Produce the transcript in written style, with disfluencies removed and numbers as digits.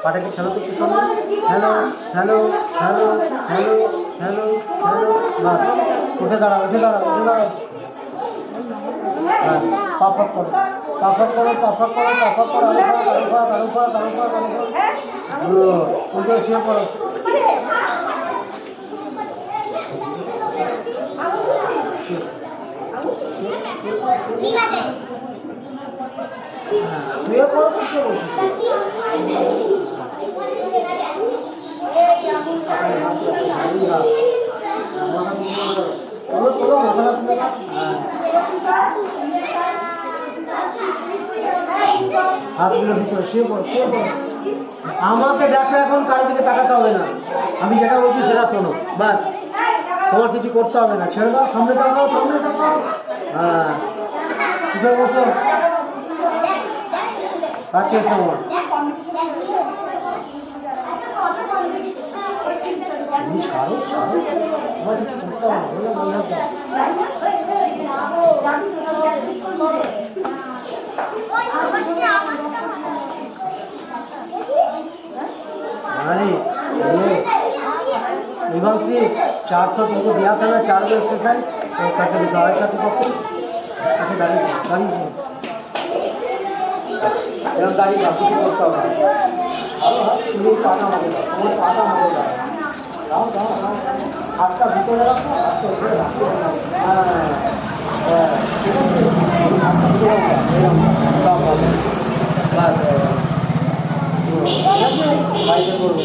পাটাকে খেলো তো একটু সঙ্গে। Hello hello hello hello hello hello. বাস, উঠে দাঁড়াও, উঠে দাঁড়াও, উঠে দাঁড়াও। হ্যাঁ, পাফাক করো, পাফাক করো, পাফাক করো, পাফাক করো, উল্টো শুয়ে পড়ো। ঠিক আছে, শুয়ে পড়ো, কিছু বলছি। হাতগুলো ভিতরে শুয়ে পড়ো, শুয়ে পড়ো। আমাকে দেখো, এখন কারো দিকে তাকাতে হবে না, আমি যেটা বলছি সেটা শোনো, বাস। তোমার কিছু করতে হবে না, ছেড়ে দাও, সামনে তাকাও, সামনে তাকাও। হ্যাঁ, উঠে বসো, কাছে এসো আমার। ছাড়ো, ছাড়ো, তোমার কিছু করতে হবে না, বলে বলে দাও। अरे ये विभांशी 4 तो तुमको दिया था ना, 4 को एक्सरसाइज तो करके दिखाओ। अच्छा तो पप्पू, अच्छा गाड़ी गाड़ी का कुछ करता होगा। अब तुम्हें पाना मारेगा, तुम्हें पाना मारेगा। जाओ जाओ जाओ, हाथ का भीतर रखो, हाथ को ऊपर रखो। हाँ ठीक है, हाथ का भीतर रखो, बस बाइक করবো।